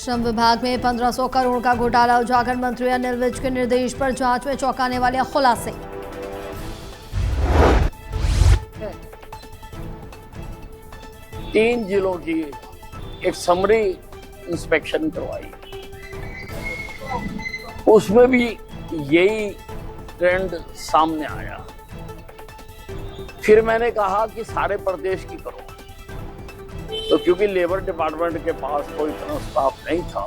श्रम विभाग में 1500 करोड़ का घोटाला उजागर, मंत्री अनिल विज के निर्देश पर जांच में चौंकाने वाले खुलासे। तीन जिलों की एक समरी इंस्पेक्शन करवाई, उसमें भी यही ट्रेंड सामने आया। फिर मैंने कहा कि सारे प्रदेश की करो, तो क्योंकि लेबर डिपार्टमेंट के पास कोई इतना स्टाफ नहीं था,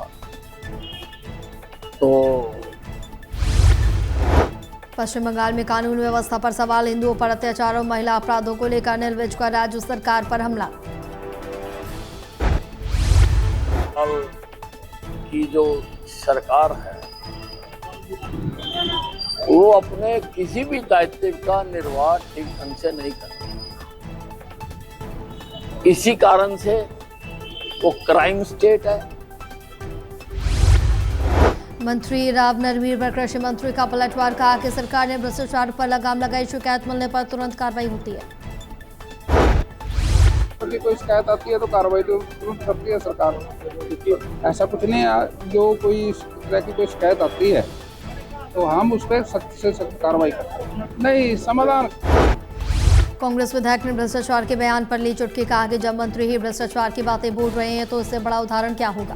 तो पश्चिम बंगाल में कानून व्यवस्था पर सवाल, हिंदुओं पर अत्याचार और महिला अपराधों को लेकर अनिल विज का राज्य सरकार पर हमला। की जो सरकार है वो अपने किसी भी दायित्व का निर्वाह ठीक ढंग से नहीं करती। इसी कारण से वो क्राइम स्टेट है। मंत्री राव नरवीर पर कृषि मंत्री का पलटवार, कहा कि सरकार ने भ्रष्टाचार पर लगाम लगाई, शिकायत मिलने पर तुरंत कार्रवाई होती है। कोई शिकायत आती है तो कार्रवाई तो तुरंत करती है सरकार। ऐसा कुछ नहीं है, जो कोई तरह की कोई शिकायत आती है तो हम उस पर सख्त से सख्त कार्रवाई करते हैं। नहीं समाधान। कांग्रेस विधायक ने भ्रष्टाचार के बयान पर ली चुटकी, कहा कि जब मंत्री ही भ्रष्टाचार की बातें बोल रहे हैं तो इससे बड़ा उदाहरण क्या होगा।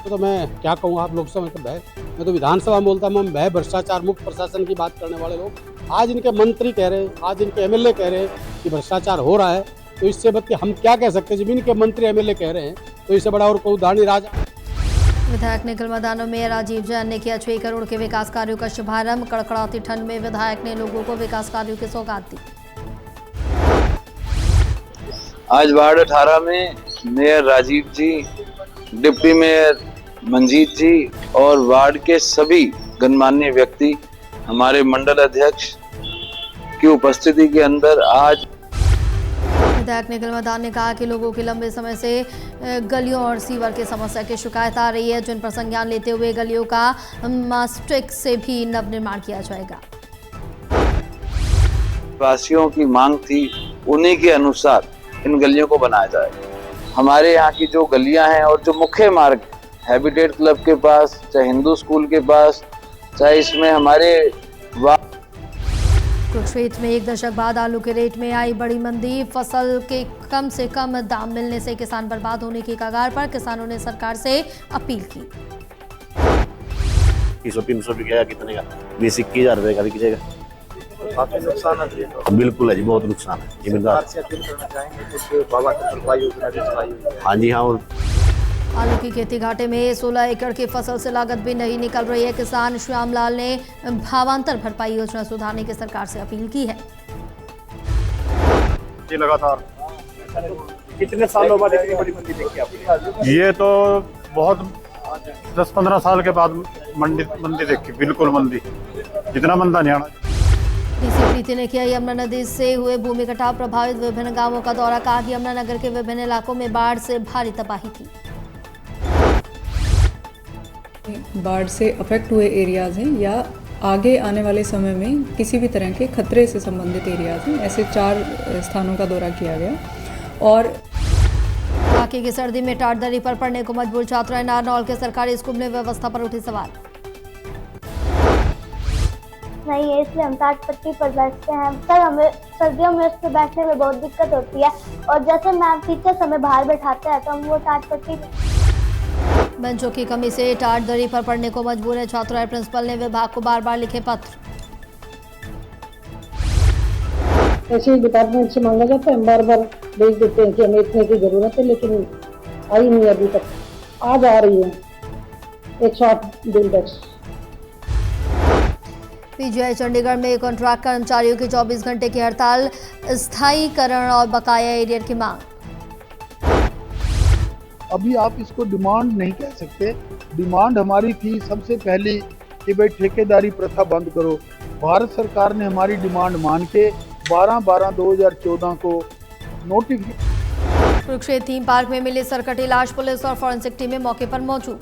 तो मैं क्या कहूँ, आप लोकसभा में तो मैं तो विधानसभा में बोलता हूँ, मैं भ्रष्टाचार मुक्त प्रशासन की बात करने वाले लोग आज इनके मंत्री कह रहे हैं, आज इनके एमएलए कह रहे हैं कि भ्रष्टाचार हो रहा है, तो इससे बढ़ के हम क्या कह सकते हैं। जब इनके मंत्री एमएलए कह रहे हैं तो इससे बड़ा और कोई उदाहरण नहीं। राजा विधायक ने कलमदानों में राजीव जैन ने किया 6 करोड़ के विकास कार्यों का शुभारंभ, कड़कड़ाती ठंड में विधायक ने लोगों को विकास कार्यों की सौगात दी। आज वार्ड 18 में मेयर राजीव जी, डिप्टी मेयर मंजीत जी और वार्ड के सभी गणमान्य व्यक्ति हमारे मंडल अध्यक्ष की उपस्थिति के अंदर आज विधायक निखिल मदान ने कहा कि लोगों की लंबे समय से गलियों और सीवर की समस्या की शिकायत आ रही है, जिन पर संज्ञान लेते हुए गलियों का मास्टिक से भी नवनिर्माण किया जाएगा। वासियों की मांग थी, उन्हीं के अनुसार इन गलियों को बनाया जाए। हमारे यहाँ की जो गलियां हैं और जो मुख्य मार्ग, हैबिटेट क्लब के पास, चाहे हिंदू स्कूल के पास, चाहे इसमें हमारे कुरुक्षेत्र में 1 दशक बाद आलू के रेट में आई बड़ी मंदी, फसल के कम से कम दाम मिलने से किसान बर्बाद होने की कगार पर, किसानों ने सरकार से अपील की। 300 बिकेगा, कितने का? 20-21 हजार रुपए का बिकेगा। काफी नुकसान है। बिल्कुल है जी, बहुत नुकसान है जिम्मेदार। हाँ जी हाँ। आलू की खेती घाटे में 16 एकड़ की फसल से लागत भी नहीं निकल रही है। किसान श्यामलाल ने भावांतर भरपाई योजना सुधारने की सरकार से अपील की है। ये लगातार कितने सालों बाद इतनी बड़ी मंदी देखी आपने? ये तो बहुत 10-15 साल के बाद मंदी देखी, बिल्कुल मंदी, जितना मंदा नहीं आना। डीसी प्रीति ने किया यमुना नदी से हुए भूमि कटाव प्रभावित विभिन्न गांवों का दौरा, कहा कि यमुना नगर के विभिन्न इलाकों में बाढ़ से भारी तबाही थी। बाढ़ से अफेक्ट हुए एरियाज हैं या आगे आने वाले समय में किसी भी तरह के खतरे से संबंधित एरियाज हैं, ऐसे 4 स्थानों का दौरा किया गया। और बाकी की सर्दी में टाटदरी पर पढ़ने को मजबूर छात्राएं, नारनौल के सरकारी स्कूल में व्यवस्था पर उठे सवाल। नहीं है इसलिए हम टाट पट्टी पर बैठते हैं सर। हमें सर्दियों में उस पर बैठने में बहुत दिक्कत होती है, और जैसे मैम टीचर्स हमें बाहर बैठाते हैं तो हम वो टाट पट्टी बेंचों की कमी से टाटदरी पर पढ़ने को मजबूर है छात्राएं, प्रिंसिपल ने विभाग को बार-बार लिखे पत्र। ऐसे डिपार्टमेंट से मांगा जाता है, हम बार-बार भेज देते हैं कि हमें इतने की जरूरत है, लेकिन आई नहीं अभी तक। आज आ रही है 108 बिल डेस्क। पीजीआई चंडीगढ़ में कॉन्ट्रैक्ट कर्मचारियों की 24 घंटे की हड़ताल, स्थायीकरण और बकाया एरियर की मांग। अभी आप इसको डिमांड नहीं कह सकते। डिमांड हमारी थी सबसे पहली कि भाई ठेकेदारी प्रथा बंद करो। भारत सरकार ने हमारी डिमांड मान के 12/12/2014 को नोटिफिकेशन। कुरुक्षेत्र थीम पार्क में मिली सरकटी लाश, पुलिस और फॉरेंसिक टीमें मौके पर मौजूद।